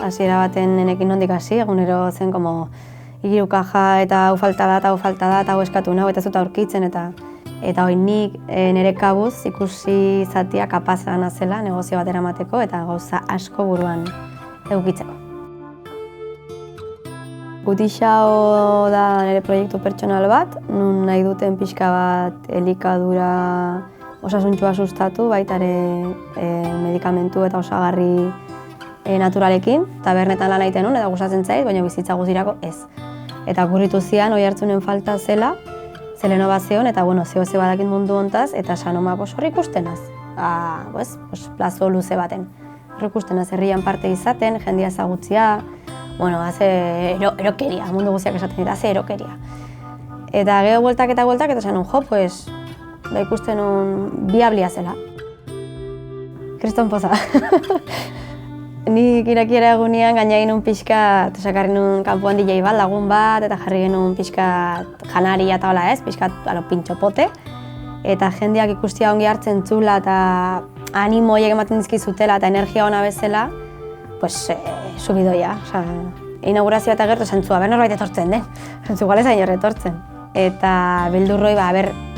hasiera baten nenekin nondik hasi, egunero zen como hiru kaja eta hau falta da, eta hau eskatu nahu, eta zuta aurkitzen, eta hori nik nire kabuz ikusi zatia kapazan azela negozio bat eramateko eta gauza asko buruan edukitzeko. Gutixao da nire proiektu pertsonal bat, nun nahi duten pixka bat elikadura osasuntxua sustatu, baita ere medikamentu eta osagarri naturalekin, tabernetan lan egiten nun, eta gustatzen zait, baina bizitza guztirako ez. Eta okurritu zian, oi hartzunen falta zela, zeleno bat zeon, eta zeo badakit mundu hontaz, eta sanoma horri ikustenaz, plazo luze baten. Horri ikustenaz, herrian parte izaten, jendia ezagutzia, erokeria, mundu guztiak esaten dira, erokeria. Eta gero bueltak eta sanon, ikusten nun biablia zela. Kriston poza. Nik irakiera egunean gaina egin nun pixka, sakarri nun kanpoan DJ bat, lagun bat, eta jarri genuen pixka janaria eta hola ez, pixka pintxopote. Eta jendeak ikustia ongi hartzen txula eta animoiek ematen dizkizutela eta energia ona bezala, subidoia. Inaugurazioa eta gertu esan zu, norbait etortzen den. Esan zu, igual ez hain etortzen. Eta beldurroi,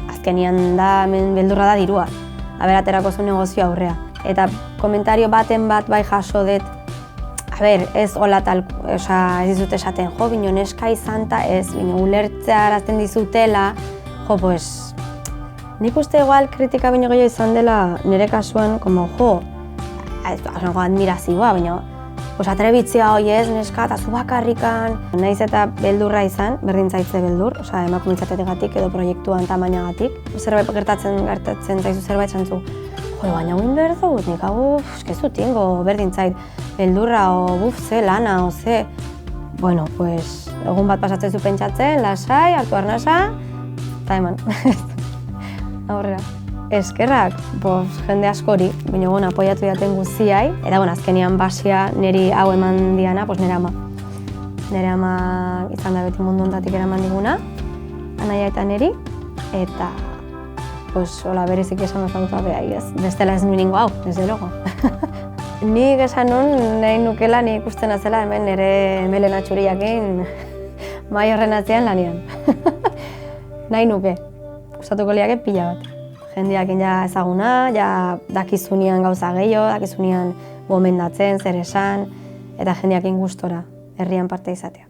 azkenian da, beldurra da dirua. Aterako zu negozio aurrea. Eta komentario baten bat bai jaso dut, ez hola tal, ez dizut esaten, bino neska izan eta ez, bino ulertzea arazten dizutela, nik uste igual kritika bino gehiago izan dela nire kasuan, admirazioa, bino, atrebitzia hoi ez, neska eta zu bakarrikan. Naiz eta beldurra izan, berdin zaitze beldur, emakumitzategatik edo proiektuan tamainagatik. Zerbait gertatzen zaizu zerbait zantzu, baina guin behar dut, nik hau, eskezu tingo, berdin zait, beldurra, ze lana, ze. Egun bat pasatzen zu pentsatzen, lasai, hartu arnasa, eta eman. Aurrera. Eskerrak, jende askori, baina apoiatu daten guztiai, eta azkenian basia niri hau eman diana, nire ama. Nire ama izan da beti mundu honetatik eraman diguna, anaia eta niri, eta hola berezik esan bezala bestela ez nuen ingo hau, desde logo. Nik esan nun nahi nukela nik ikusten azela hemen nire melena txuriakin mai horren atzean lanian. Nahi nuke, gustatuko liake pila bat. Jendeakin ja ezaguna, ja dakizunean gauza gehiago, dakizunean gomendatzen, zer esan, eta jendeakin gustora herrian parte izatea.